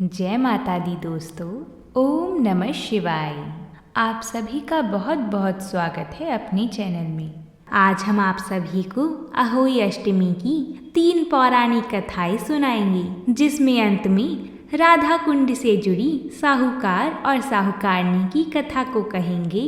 जय माता दी दोस्तों। ओम नमः शिवाय। आप सभी का बहुत बहुत स्वागत है अपने चैनल में। आज हम आप सभी को अहोई अष्टमी की 3 पौराणिक कथाएं सुनाएंगे, जिसमें अंत में राधा कुंड से जुड़ी साहूकार और साहूकारनी की कथा को कहेंगे,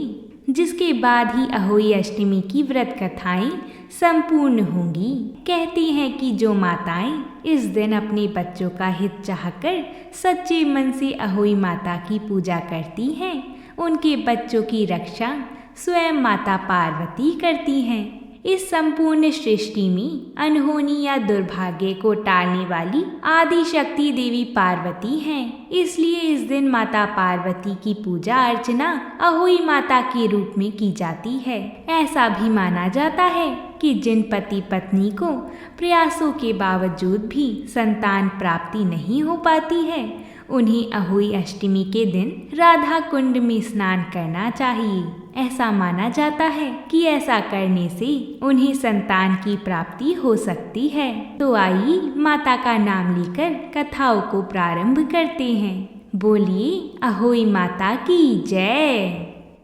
जिसके बाद ही अहोई अष्टमी की व्रत कथाएं संपूर्ण होंगी। कहते हैं कि जो माताएं इस दिन अपने बच्चों का हित चाहकर सच्चे मन से अहोई माता की पूजा करती हैं, उनके बच्चों की रक्षा स्वयं माता पार्वती करती हैं। इस संपूर्ण सृष्टि में अनहोनी या दुर्भाग्य को टालने वाली आदि शक्ति देवी पार्वती हैं। इसलिए इस दिन माता पार्वती की पूजा अर्चना अहोई माता के रूप में की जाती है। ऐसा भी माना जाता है कि जिन पति पत्नी को प्रयासों के बावजूद भी संतान प्राप्ति नहीं हो पाती है, उन्हें अहोई अष्टमी के दिन राधा कुंड में स्नान करना चाहिए। ऐसा माना जाता है कि ऐसा करने से उन्हें संतान की प्राप्ति हो सकती है। तो आइए माता का नाम लेकर कथाओं को प्रारंभ करते हैं। बोलिए अहोई माता की जय।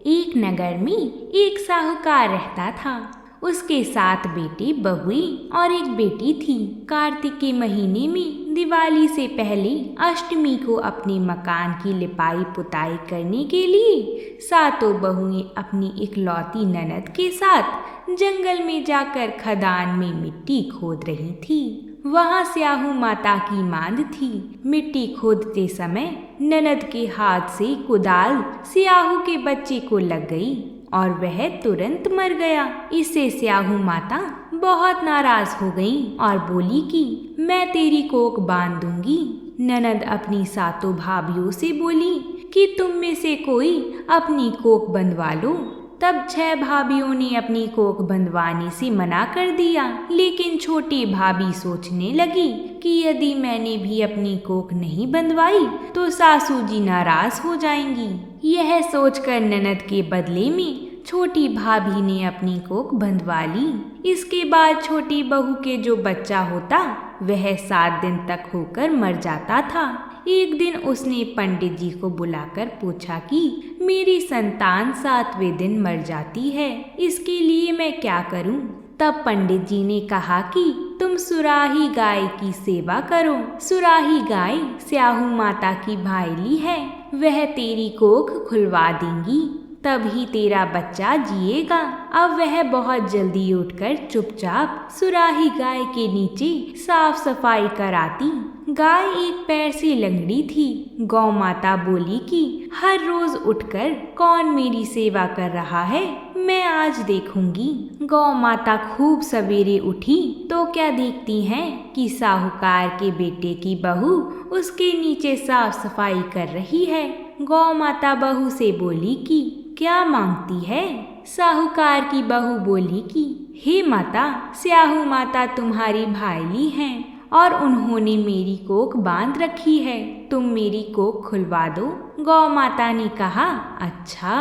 एक नगर में एक साहूकार रहता था। उसके 7 बेटे बहुएं और एक बेटी थी। कार्तिक के महीने में दिवाली से पहले अष्टमी को अपने मकान की लिपाई पुताई करने के लिए 7 बहुएं अपनी इकलौती ननद के साथ जंगल में जाकर खदान में मिट्टी खोद रही थी। वहाँ स्याहू माता की मांद थी। मिट्टी खोदते समय ननद के हाथ से कुदाल स्याहू के बच्चे को लग गई और वह तुरंत मर गया। इससे स्याहू माता बहुत नाराज हो गई और बोली कि मैं तेरी कोख बांध दूंगी। ननद अपनी 7 भाभियों से बोली कि तुम में से कोई अपनी कोख बंधवा लो। तब 6 भाभियों ने अपनी कोख बंधवाने से मना कर दिया, लेकिन छोटी भाभी सोचने लगी कि यदि मैंने भी अपनी कोख नहीं बंधवाई तो सासू जी नाराज हो जाएंगी। यह सोचकर ननद के बदले में छोटी भाभी ने अपनी कोख बंधवा ली। इसके बाद छोटी बहू के जो बच्चा होता वह 7 दिन तक होकर मर जाता था। एक दिन उसने पंडित जी को बुलाकर पूछा कि मेरी संतान 7वें दिन मर जाती है, इसके लिए मैं क्या करूं? तब पंडित जी ने कहा कि तुम सुराही गाय की सेवा करो। सुराही गाय स्याहू माता की भाईली है, वह तेरी कोख खुलवा देंगी, तभी तेरा बच्चा जिएगा। अब वह बहुत जल्दी उठकर चुपचाप सुराही गाय के नीचे साफ सफाई कराती। गाय एक पैर से लंगड़ी थी। गौ माता बोली कि हर रोज उठकर कौन मेरी सेवा कर रहा है, मैं आज देखूंगी। गौ माता खूब सवेरे उठी तो क्या देखती हैं कि साहूकार के बेटे की बहू उसके नीचे साफ सफाई कर रही है। गौ माता बहू से बोली कि क्या मांगती है? साहूकार की बहू बोली कि हे माता, स्याहू माता तुम्हारी भाईली हैं और उन्होंने मेरी कोख बांध रखी है, तुम मेरी कोख खुलवा दो। गौ माता ने कहा अच्छा।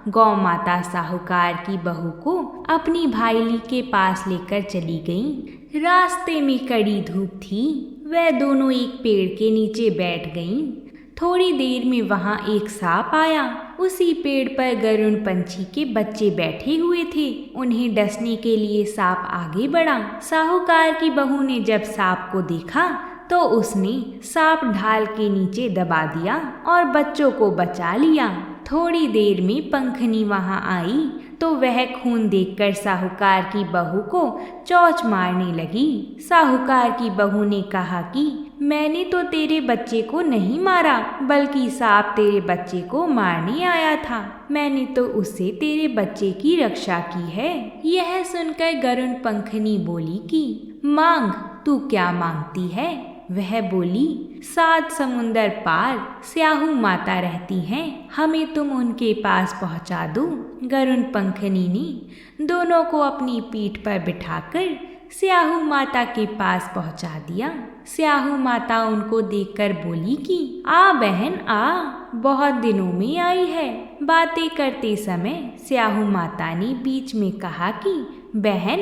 गौ माता साहूकार की बहू को अपनी भाईली के पास लेकर चली गईं। रास्ते में कड़ी धूप थी। वह दोनों एक पेड़ के नीचे बैठ गईं। थोड़ी देर में वहां एक सांप आया। उसी पेड़ पर गरुड़ पंछी के बच्चे बैठे हुए थे। उन्हें डसने के लिए सांप आगे बढ़ा। साहूकार की बहू ने जब सांप को देखा तो उसने सांप ढाल के नीचे दबा दिया और बच्चों को बचा लिया। थोड़ी देर में पंखनी वहां आई तो वह खून देखकर साहूकार की बहू को चौंच मारने लगी। साहूकार की बहू ने कहा कि मैंने तो तेरे बच्चे को नहीं मारा, बल्कि सांप तेरे बच्चे को मारने आया था। मैंने तो उससे तेरे बच्चे की रक्षा की है। यह सुनकर गरुड़ पंखनी बोली कि मांग, तू क्या मांगती है? वह बोली 7 समुंदर पार स्याहू माता रहती हैं, हमें तुम उनके पास पहुंचा दो। गरुड़ पंखनी ने दोनों को अपनी पीठ पर बिठाकर स्याहू माता के पास पहुंचा दिया। स्याहू माता उनको देखकर बोली कि आ बहन आ, बहुत दिनों में आई है। बातें करते समय स्याहू माता ने बीच में कहा कि बहन,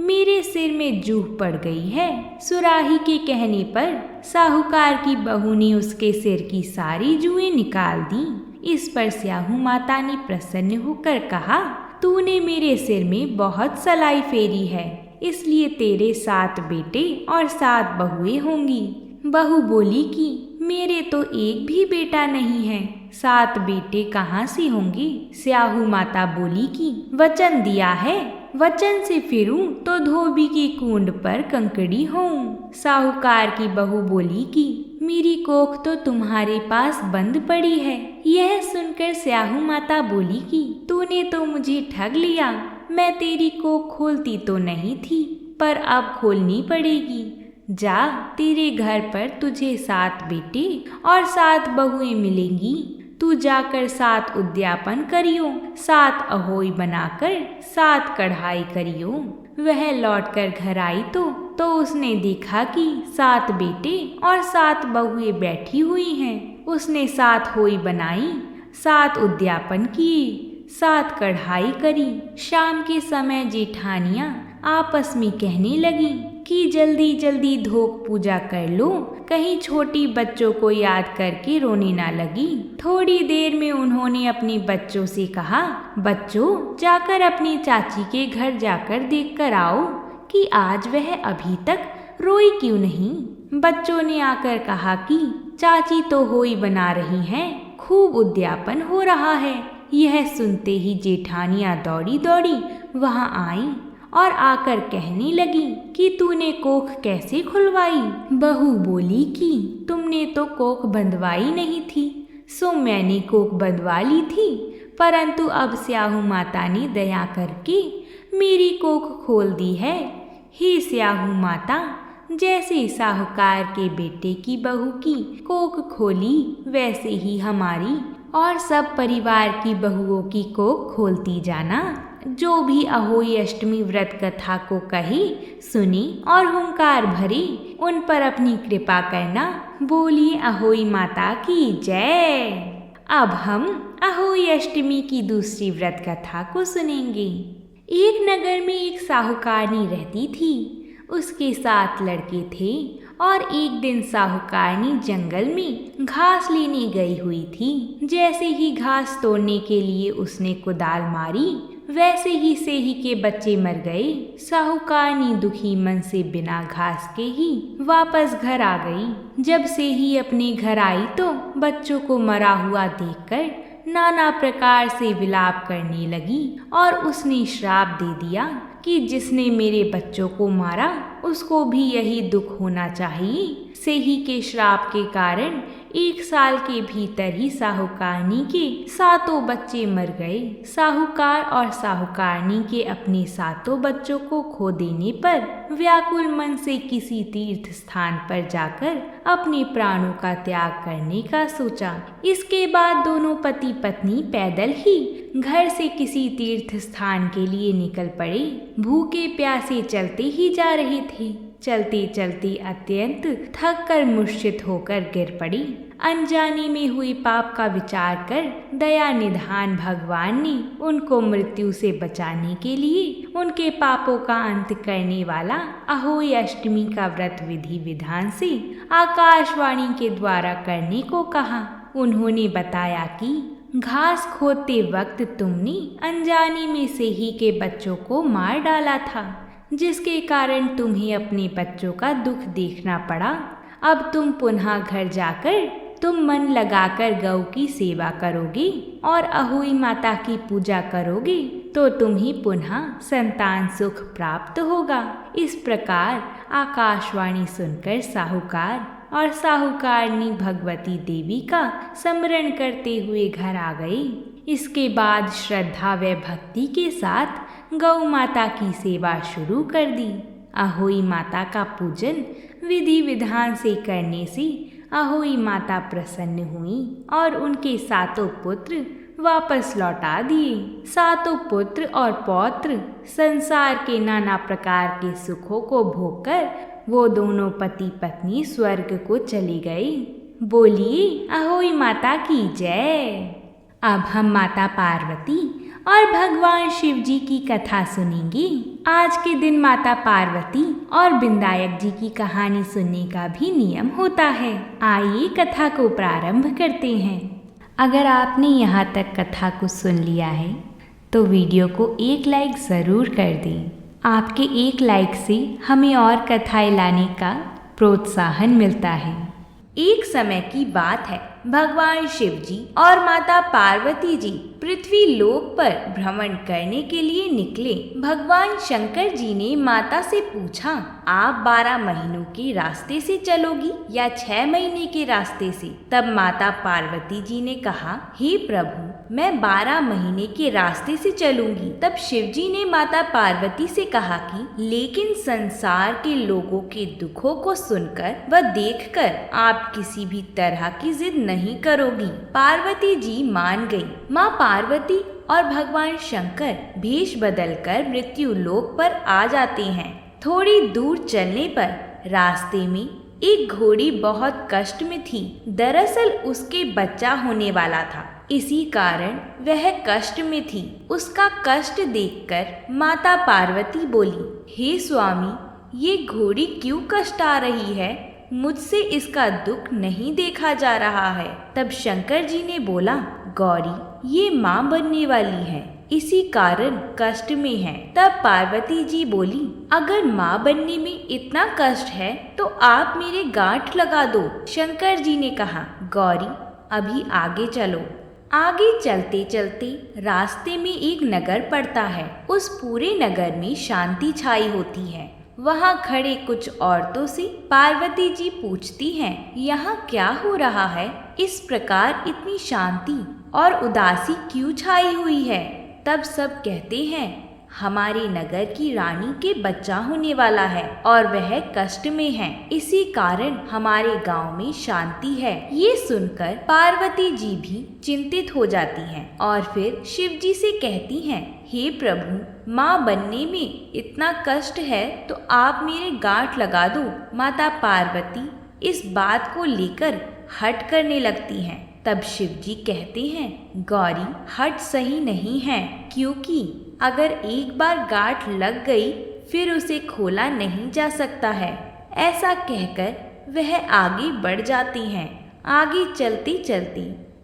मेरे सिर में जूह पड़ गई है। सुराही के कहने पर साहूकार की बहू ने उसके सिर की सारी जूएं निकाल दी। इस पर स्याहू माता ने प्रसन्न होकर कहा, तूने मेरे सिर में बहुत सलाई फेरी है, इसलिए तेरे 7 बेटे और 7 बहुएं होंगी। बहू बोली कि मेरे तो एक भी बेटा नहीं है, 7 बेटे कहाँ से होंगे। स्याहू माता बोली कि वचन दिया है, वचन से फिरूं तो धोबी की कूंड पर कंकड़ी होऊं। साहूकार की बहू बोली कि मेरी कोख तो तुम्हारे पास बंद पड़ी है। यह सुनकर स्याहू माता बोली कि तूने तो मुझे ठग लिया, मैं तेरी कोख खोलती तो नहीं थी, पर अब खोलनी पड़ेगी। जा, तेरे घर पर तुझे 7 बेटे और 7 बहुएं मिलेंगी। तू जाकर 7 उद्यापन करियो, 7 अहोई बनाकर 7 कढ़ाई करियो। वह लौटकर घर आई तो उसने देखा कि 7 बेटे और 7 बहुएं बैठी हुई हैं। उसने 7 होई बनाई, 7 उद्यापन किए, 7 कढ़ाई करी। शाम के समय जेठानियां आपस में कहने लगी कि जल्दी जल्दी धोक पूजा कर लो, कहीं छोटी बच्चों को याद करके रोने ना लगी। थोड़ी देर में उन्होंने अपने बच्चों से कहा, बच्चों जाकर अपनी चाची के घर जाकर देख कर आओ कि आज वह अभी तक रोई क्यों नहीं। बच्चों ने आकर कहा कि चाची तो होई बना रही हैं, खूब उद्यापन हो रहा है। यह सुनते ही जेठानियां दौड़ी दौड़ी वहां आई और आकर कहने लगी कि तूने कोख कैसे खुलवाई। बहू बोली कि तुमने तो कोख बंधवाई नहीं थी, सो मैंने कोख बंधवा ली थी, परंतु अब स्याहू माता ने दया करके मेरी कोख खोल दी है। हे स्याहू माता, जैसे साहूकार के बेटे की बहू की कोख खोली, वैसे ही हमारी और सब परिवार की बहुओं की कोख खोलती जाना। जो भी अहोई अष्टमी व्रत कथा को कही, सुनी और हुंकार भरी, उन पर अपनी कृपा करना। बोलिए अहोई माता की जय। अब हम अहोई अष्टमी की दूसरी व्रत कथा को सुनेंगे। एक नगर में एक साहूकारनी रहती थी। उसके 7 लड़के थे और एक दिन साहूकारनी जंगल में घास लेने गई हुई थी। जैसे ही घास तोड़ने के लिए उसने कुदाल मारी, वैसे ही सेही के बच्चे मर गए। साहूकारनी दुखी मन से बिना घास के ही वापस घर आ गई। जब सेही अपने घर आई तो बच्चों को मरा हुआ देखकर नाना प्रकार से विलाप करने लगी और उसने श्राप दे दिया कि जिसने मेरे बच्चों को मारा उसको भी यही दुख होना चाहिए। सेही के श्राप के कारण 1 साल के भीतर ही साहूकारनी के 7 बच्चे मर गए। साहूकार और साहूकारनी के अपने 7 बच्चों को खो देने पर व्याकुल मन से किसी तीर्थ स्थान पर जाकर अपने प्राणों का त्याग करने का सोचा। इसके बाद दोनों पति पत्नी पैदल ही घर से किसी तीर्थ स्थान के लिए निकल पड़े। भूखे प्यासे चलते ही जा रहे थे। चलते चलते अत्यंत थक कर मूर्छित होकर गिर पड़ी। अनजाने में हुई पाप का विचार कर दया निधान भगवान ने उनको मृत्यु से बचाने के लिए उनके पापों का अंत करने वाला अहोई अष्टमी का व्रत विधि विधान से आकाशवाणी के द्वारा करने को कहा। उन्होंने बताया कि घास खोदते वक्त तुमने अनजाने में सेही के बच्चों को मार डाला था, जिसके कारण तुम्हें अपने बच्चों का दुख देखना पड़ा। अब तुम पुनः घर जाकर तुम मन लगाकर गौ की सेवा करोगे और अहोई माता की पूजा करोगे तो तुम्हें पुनः संतान सुख प्राप्त होगा। इस प्रकार आकाशवाणी सुनकर साहूकार और साहूकारनी भगवती देवी का स्मरण करते हुए घर आ गए। इसके बाद श्रद्धा व भक्ति के साथ गौ माता की सेवा शुरू कर दी। अहोई माता का पूजन विधि विधान से करने से अहोई माता प्रसन्न हुई और उनके 7 पुत्र वापस लौटा दिए। 7 पुत्र और पौत्र संसार के नाना प्रकार के सुखों को भोगकर वो दोनों पति पत्नी स्वर्ग को चले गए। बोलिए अहोई माता की जय। अब हम माता पार्वती और भगवान शिव जी की कथा सुनेंगे। आज के दिन माता पार्वती और विनायक जी की कहानी सुनने का भी नियम होता है। आइए कथा को प्रारंभ करते हैं। अगर आपने यहाँ तक कथा को सुन लिया है तो वीडियो को एक लाइक ज़रूर कर दें। आपके एक लाइक से हमें और कथाएं लाने का प्रोत्साहन मिलता है। एक समय की बात है, भगवान शिव जी और माता पार्वती जी पृथ्वी लोक पर भ्रमण करने के लिए निकले। भगवान शंकर जी ने माता से पूछा, आप 12 महीनों के रास्ते से चलोगी या 6 महीने के रास्ते से? तब माता पार्वती जी ने कहा, हे प्रभु, मैं 12 महीने के रास्ते से चलूंगी। तब शिव जी ने माता पार्वती से कहा कि लेकिन संसार के लोगों के दुखों को सुनकर व देखकर आप किसी भी तरह की जिद नहीं करोगी। पार्वती जी मान गई। माँ पार्वती और भगवान शंकर भेष बदलकर मृत्यु लोक पर आ जाते हैं। थोड़ी दूर चलने पर रास्ते में एक घोड़ी बहुत कष्ट में थी। दरअसल उसके बच्चा होने वाला था, इसी कारण वह कष्ट में थी। उसका कष्ट देखकर माता पार्वती बोली, हे स्वामी, ये घोड़ी क्यों कष्ट आ रही है? मुझसे इसका दुख नहीं देखा जा रहा है। तब शंकर जी ने बोला, गौरी, ये माँ बनने वाली है, इसी कारण कष्ट में है। तब पार्वती जी बोली, अगर माँ बनने में इतना कष्ट है तो आप मेरे गांठ लगा दो। शंकर जी ने कहा, गौरी, अभी आगे चलो। आगे चलते चलते रास्ते में एक नगर पड़ता है। उस पूरे नगर में शांति छाई होती है। वहाँ खड़े कुछ औरतों से पार्वती जी पूछती हैं, यहाँ क्या हो रहा है? इस प्रकार इतनी शांति और उदासी क्यों छाई हुई है? तब सब कहते हैं, हमारे नगर की रानी के बच्चा होने वाला है और वह कष्ट में है, इसी कारण हमारे गांव में शांति है। ये सुनकर पार्वती जी भी चिंतित हो जाती हैं और फिर शिव जी से कहती हैं, हे प्रभु, माँ बनने में इतना कष्ट है तो आप मेरे गांठ लगा दो। माता पार्वती इस बात को लेकर हट करने लगती हैं। तब शिव जी कहते हैं, गौरी, हट सही नहीं है, क्योंकि अगर एक बार गांठ लग गई फिर उसे खोला नहीं जा सकता है। ऐसा कहकर वह आगे बढ़ जाती हैं। आगे चलते चलते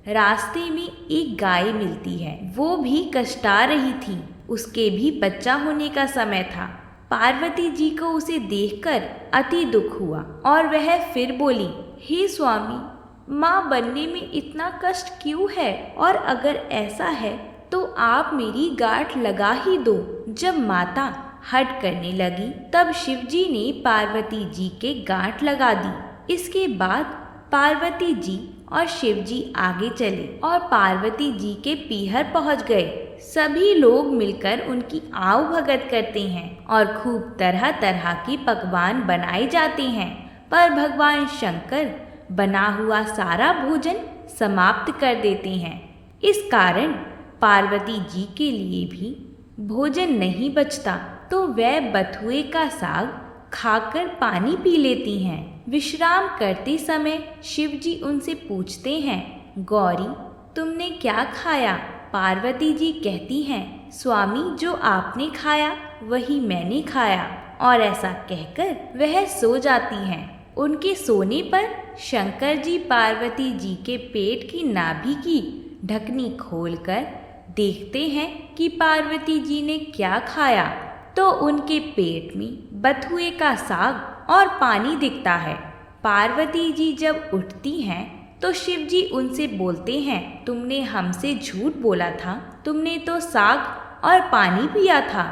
रास्ते में एक गाय मिलती है। वो भी कष्टा रही थी, उसके भी बच्चा होने का समय था। पार्वती जी को उसे देखकर अति दुख हुआ और वह फिर बोली, हे स्वामी, माँ बनने में इतना कष्ट क्यों है? और अगर ऐसा है तो आप मेरी गांठ लगा ही दो। जब माता हट करने लगी तब शिव जी ने पार्वती जी के गांठ लगा दी। इसके बाद पार्वती जी और शिव जी आगे चले और पार्वती जी के पीहर पहुंच गए। सभी लोग मिलकर उनकी आव भगत करते हैं और खूब तरह तरह के पकवान बनाए जाते हैं। पर भगवान शंकर बना हुआ सारा भोजन समाप्त कर देते हैं। इस कारण पार्वती जी के लिए भी भोजन नहीं बचता, तो वह बथुए का साग खाकर पानी पी लेती हैं। विश्राम करते समय शिव जी उनसे पूछते हैं, गौरी, तुमने क्या खाया? पार्वती जी कहती हैं, स्वामी, जो आपने खाया वही मैंने खाया। और ऐसा कहकर वह सो जाती हैं। उनके सोने पर शंकर जी पार्वती जी के पेट की नाभि की ढकनी खोलकर देखते हैं कि पार्वती जी ने क्या खाया, तो उनके पेट में बथुए का साग और पानी दिखता है। पार्वती जी जब उठती हैं तो शिव जी उनसे बोलते हैं, तुमने हमसे झूठ बोला था, तुमने तो साग और पानी पिया था।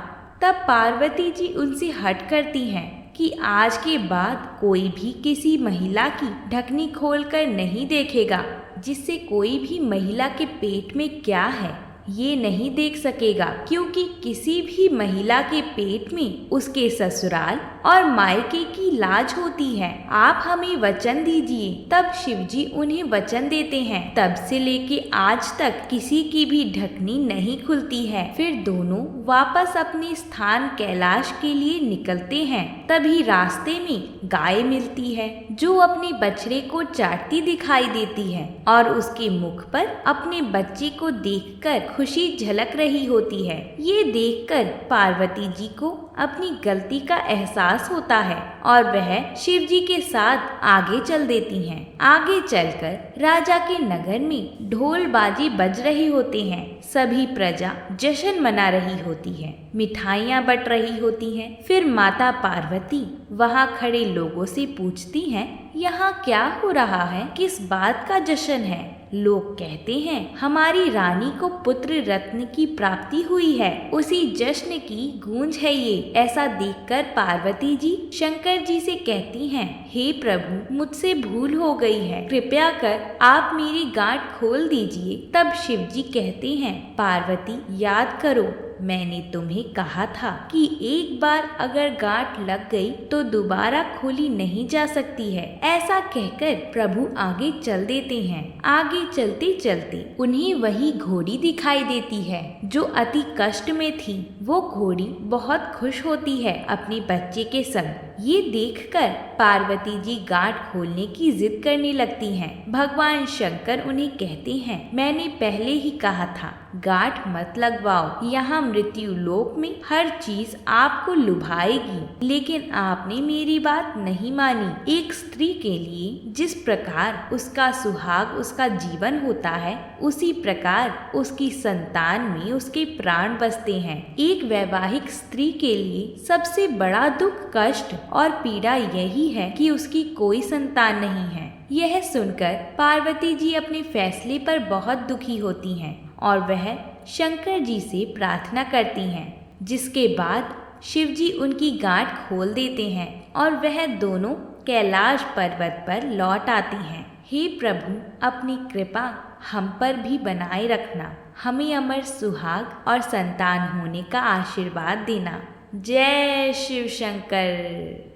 तब पार्वती जी उनसे हट करती हैं कि आज के बाद कोई भी किसी महिला की ढकनी खोलकर नहीं देखेगा, जिससे कोई भी महिला के पेट में क्या है ये नहीं देख सकेगा, क्योंकि किसी भी महिला के पेट में उसके ससुराल और मायके की लाज होती है। आप हमें वचन दीजिए। तब शिवजी उन्हें वचन देते हैं। तब से लेके आज तक किसी की भी ढकनी नहीं खुलती है। फिर दोनों वापस अपने स्थान कैलाश के लिए निकलते हैं। तभी रास्ते में गाय मिलती है जो अपने बछड़े को चाटती दिखाई देती है और उसके मुख पर अपने बच्चे को देखकर खुशी झलक रही होती है। ये देखकर पार्वती जी को अपनी गलती का एहसास होता है और वह शिव जी के साथ आगे चल देती हैं। आगे चलकर राजा के नगर में ढोल बाजे बज रहे होते हैं। सभी प्रजा जश्न मना रही होती है, मिठाइयाँ बट रही होती हैं। फिर माता पार्वती वहाँ खड़े लोगों से पूछती हैं, यहाँ क्या हो रहा है? किस बात का जश्न है? लोग कहते हैं हमारी रानी को पुत्र रत्न की प्राप्ति हुई है, उसी जश्न की गूंज है ये। ऐसा देखकर पार्वती जी शंकर जी से कहती हैं, हे प्रभु, मुझसे भूल हो गई है, कृपया कर आप मेरी गांठ खोल दीजिए। तब शिव जी कहते हैं, पार्वती याद करो, मैंने तुम्हें कहा था कि एक बार अगर गांठ लग गई तो दोबारा खोली नहीं जा सकती है। ऐसा कहकर प्रभु आगे चल देते हैं। आगे चलते चलते उन्हें वही घोड़ी दिखाई देती है जो अति कष्ट में थी। वो घोड़ी बहुत खुश होती है अपने बच्चे के संग। ये देखकर पार्वती जी गांठ खोलने की जिद करने लगती हैं। भगवान शंकर उन्हें कहते हैं, मैंने पहले ही कहा था गांठ मत लगवाओ, यहाँ मृत्यु लोक में हर चीज आपको लुभाएगी, लेकिन आपने मेरी बात नहीं मानी। एक स्त्री के लिए जिस प्रकार उसका सुहाग उसका जीवन होता है, उसी प्रकार उसकी संतान में उसके प्राण बसते हैं। एक वैवाहिक स्त्री के लिए सबसे बड़ा दुख, कष्ट और पीड़ा यही है कि उसकी कोई संतान नहीं है। यह सुनकर पार्वती जी अपने फैसले पर बहुत दुखी होती हैं और वह शंकर जी से प्रार्थना करती हैं, जिसके बाद शिव जी उनकी गांठ खोल देते हैं और वह दोनों कैलाश पर्वत पर लौट आती हैं। हे प्रभु, अपनी कृपा हम पर भी बनाए रखना, हमें अमर सुहाग और संतान होने का आशीर्वाद देना। जय शिव शंकर।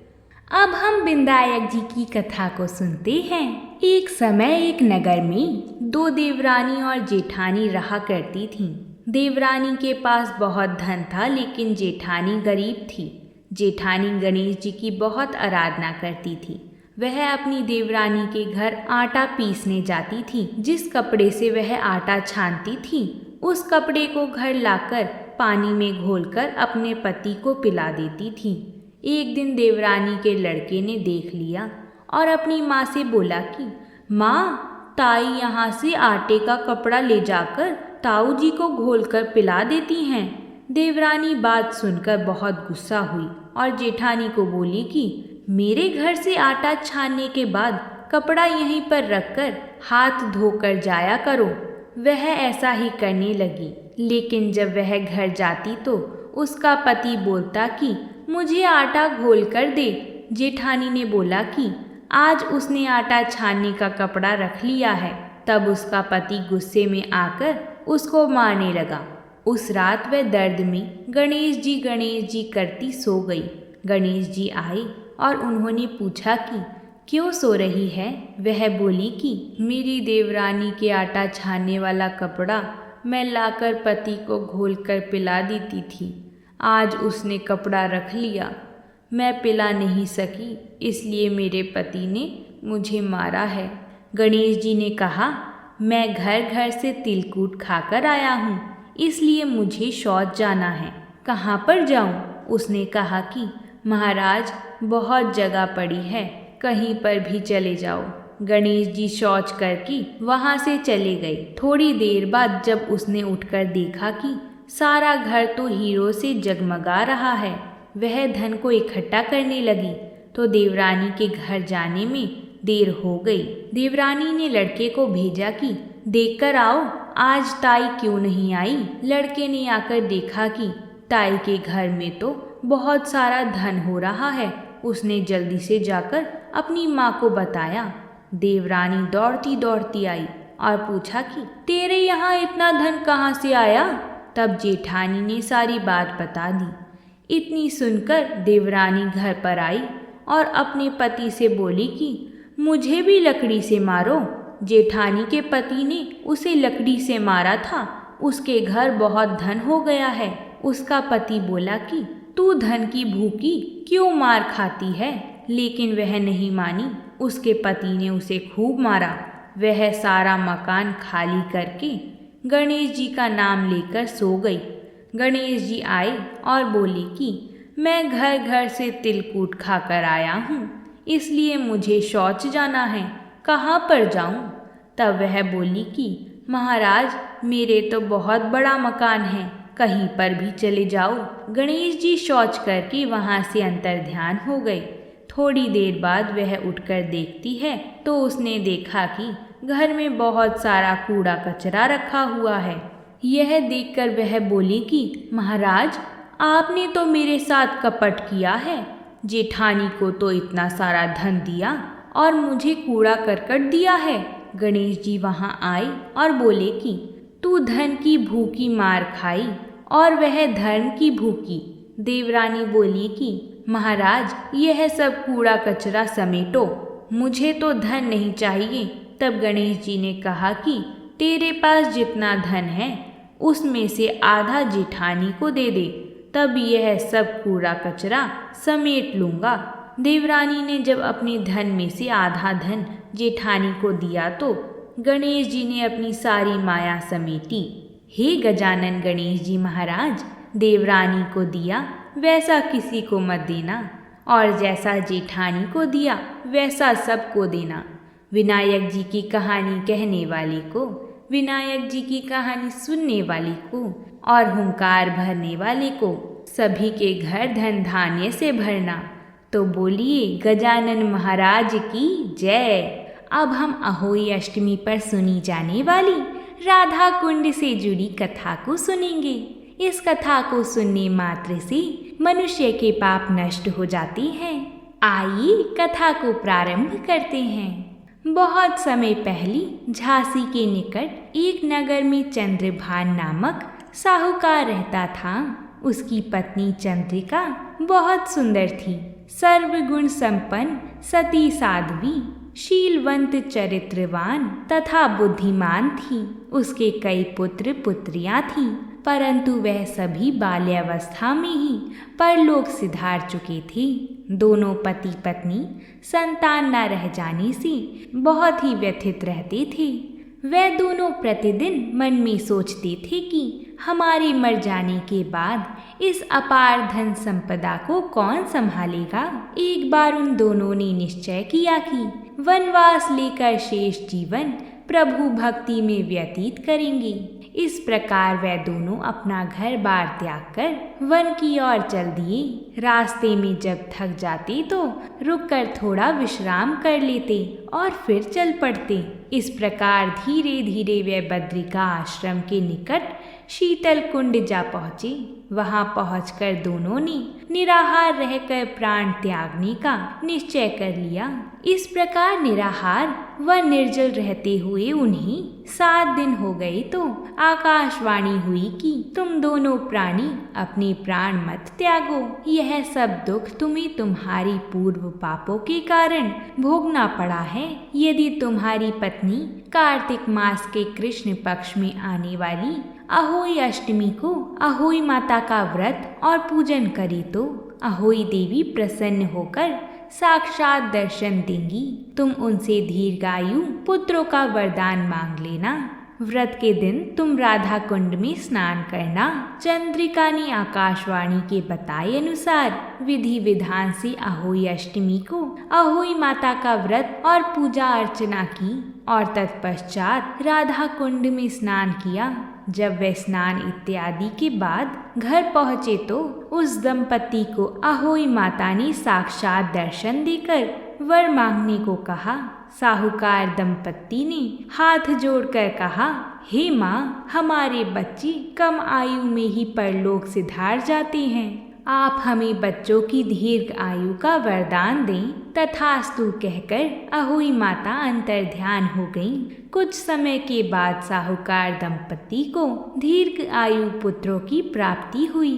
अब हम विंदायक जी की कथा को सुनते हैं। एक समय एक नगर में दो देवरानी और जेठानी रहा करती थीं। देवरानी के पास बहुत धन था, लेकिन जेठानी गरीब थी। जेठानी गणेश जी की बहुत आराधना करती थी। वह अपनी देवरानी के घर आटा पीसने जाती थी। जिस कपड़े से वह आटा छानती थी, उस कपड़े को घर लाकर पानी में घोलकर अपने पति को पिला देती थी। एक दिन देवरानी के लड़के ने देख लिया और अपनी माँ से बोला कि माँ, ताई यहाँ से आटे का कपड़ा ले जाकर ताऊ जी को घोलकर पिला देती हैं। देवरानी बात सुनकर बहुत गुस्सा हुई और जेठानी को बोली कि मेरे घर से आटा छानने के बाद कपड़ा यहीं पर रखकर हाथ धोकर जाया करो। वह ऐसा ही करने लगी, लेकिन जब वह घर जाती तो उसका पति बोलता कि मुझे आटा घोल कर दे। जेठानी ने बोला कि आज उसने आटा छानने का कपड़ा रख लिया है। तब उसका पति गुस्से में आकर उसको मारने लगा। उस रात वह दर्द में गणेश जी करती सो गई। गणेश जी आए और उन्होंने पूछा कि क्यों सो रही है? वह बोली कि मेरी देवरानी के आटा छानने वाला कपड़ा मैं लाकर पति को घोलकर पिला देती थी। आज उसने कपड़ा रख लिया, मैं पिला नहीं सकी, इसलिए मेरे पति ने मुझे मारा है। गणेश जी ने कहा, मैं घर घर से तिलकूट खाकर आया हूँ, इसलिए मुझे शौच जाना है। कहाँ पर जाऊँ? उसने कहा कि महाराज, बहुत जगह पड़ी है, कहीं पर भी चले जाओ। गणेश जी शौच करके वहाँ से चले गए। थोड़ी देर बाद जब उसने उठकर देखा कि सारा घर तो हीरो से जगमगा रहा है, वह धन को इकट्ठा करने लगी तो देवरानी के घर जाने में देर हो गई। देवरानी ने लड़के को भेजा कि देखकर आओ, आज ताई क्यों नहीं आई। लड़के ने आकर देखा कि ताई के घर में तो बहुत सारा धन हो रहा है। उसने जल्दी से जाकर अपनी माँ को बताया। देवरानी दौड़ती दौड़ती आई और पूछा कि तेरे यहाँ इतना धन कहाँ से आया? तब जेठानी ने सारी बात बता दी। इतनी सुनकर देवरानी घर पर आई और अपने पति से बोली कि मुझे भी लकड़ी से मारो। जेठानी के पति ने उसे लकड़ी से मारा था, उसके घर बहुत धन हो गया है। उसका पति बोला कि तू धन की भूखी क्यों मार खाती है, लेकिन वह नहीं मानी। उसके पति ने उसे खूब मारा। वह सारा मकान खाली करके गणेश जी का नाम लेकर सो गई। गणेश जी आए और बोले कि मैं घर घर से तिलकूट खाकर आया हूँ, इसलिए मुझे शौच जाना है, कहाँ पर जाऊँ? तब वह बोली कि महाराज, मेरे तो बहुत बड़ा मकान है, कहीं पर भी चले जाओ। गणेश जी शौच करके वहाँ से अंतर्ध्यान हो गए। थोड़ी देर बाद वह उठकर देखती है तो उसने देखा कि घर में बहुत सारा कूड़ा कचरा रखा हुआ है। यह देखकर वह बोली कि महाराज, आपने तो मेरे साथ कपट किया है। जेठानी को तो इतना सारा धन दिया और मुझे कूड़ा करकट दिया है। गणेश जी वहाँ आए और बोले कि तू धन की भूखी मार खाई और वह धर्म की भूखी। देवरानी बोली कि महाराज, यह सब कूड़ा कचरा समेटो, मुझे तो धन नहीं चाहिए। तब गणेश जी ने कहा कि तेरे पास जितना धन है उसमें से आधा जेठानी को दे दे, तब यह सब कूड़ा कचरा समेट लूँगा। देवरानी ने जब अपने धन में से आधा धन जेठानी को दिया तो गणेश जी ने अपनी सारी माया समेटी। हे गजानन गणेश जी महाराज, देवरानी को दिया वैसा किसी को मत देना, और जैसा जेठानी को दिया वैसा सबको देना। विनायक जी की कहानी कहने वाले को, विनायक जी की कहानी सुनने वाले को और हुंकार भरने वाले को सभी के घर धन धान्य से भरना। तो बोलिए गजानन महाराज की जय। अब हम अहोई अष्टमी पर सुनी जाने वाली राधा कुंड से जुड़ी कथा को सुनेंगे। इस कथा को सुनने मात्र से मनुष्य के पाप नष्ट हो जाते हैं। आइए कथा को प्रारंभ करते हैं। बहुत समय पहले झांसी के निकट एक नगर में चंद्रभान नामक साहूकार रहता था। उसकी पत्नी चंद्रिका बहुत सुंदर थी, सर्वगुण संपन्न, सती साध्वी, शीलवंत, चरित्रवान तथा बुद्धिमान थी। उसके कई पुत्र पुत्रियां थीं, परंतु वह सभी बाल्यावस्था में ही परलोक सिधार चुके थे। दोनों पति पत्नी संतान न रह जाने से बहुत ही व्यथित रहते थे। वे दोनों प्रतिदिन मन में सोचते थे कि हमारे मर जाने के बाद इस अपार धन संपदा को कौन संभालेगा। एक बार उन दोनों ने निश्चय किया कि वनवास लेकर शेष जीवन प्रभु भक्ति में व्यतीत करेंगे। इस प्रकार वे दोनों अपना घर बार त्याग कर वन की ओर चल दिए। रास्ते में जब थक जाते तो रुककर थोड़ा विश्राम कर लेते और फिर चल पड़ते। इस प्रकार धीरे धीरे वे बद्रिका आश्रम के निकट शीतल कुंड जा पहुँचे। वहां पहुंचकर दोनों ने निराहार रहकर प्राण त्यागने का निश्चय कर लिया। इस प्रकार निराहार व निर्जल रहते हुए उन्हें 7 दिन हो गए तो आकाशवाणी हुई कि तुम दोनों प्राणी अपने प्राण मत त्यागो। यह सब दुख तुम्हें तुम्हारी पूर्व पापों के कारण भोगना पड़ा है। यदि तुम्हारी पत्नी कार्तिक मास के कृष्ण पक्ष में आने वाली अहोई अष्टमी को अहोई माता का व्रत और पूजन करे तो अहोई देवी प्रसन्न होकर साक्षात दर्शन देंगी। तुम उनसे दीर्घायु पुत्रों का वरदान मांग लेना। व्रत के दिन तुम राधा कुंड में स्नान करना। चंद्रिका ने आकाशवाणी के बताए अनुसार विधि विधान से अहोई अष्टमी को अहोई माता का व्रत और पूजा अर्चना की और तत्पश्चात राधा कुंड में स्नान किया। जब वे स्नान इत्यादि के बाद घर पहुँचे तो उस दंपति को अहोई माता ने साक्षात दर्शन देकर वर मांगने को कहा। साहूकार दंपति ने हाथ जोड़कर कहा, हे माँ, हमारे बच्चे कम आयु में ही परलोक सिधार जाते हैं। आप हमें बच्चों की दीर्घ आयु का वरदान दें। तथास्तु कहकर अहोई माता अंतर्ध्यान हो गईं। कुछ समय के बाद साहूकार दंपति को दीर्घ आयु पुत्रों की प्राप्ति हुई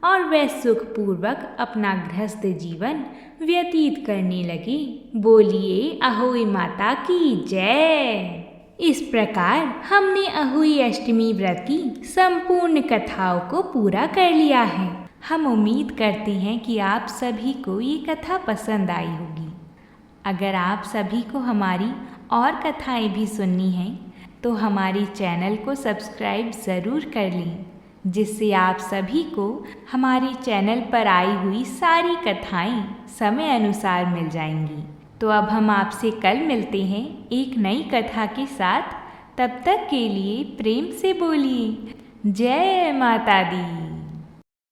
और वे सुखपूर्वक अपना गृहस्थ जीवन व्यतीत करने लगे। बोलिए अहोई माता की जय। इस प्रकार हमने अहोई अष्टमी व्रत की संपूर्ण कथाओं को पूरा कर लिया है। हम उम्मीद करते हैं कि आप सभी को ये कथा पसंद आई होगी। अगर आप सभी को हमारी और कथाएं भी सुननी हैं तो हमारी चैनल को सब्सक्राइब ज़रूर कर लें, जिससे आप सभी को हमारी चैनल पर आई हुई सारी कथाएं समय अनुसार मिल जाएंगी। तो अब हम आपसे कल मिलते हैं एक नई कथा के साथ। तब तक के लिए प्रेम से बोलिए जय माता दी।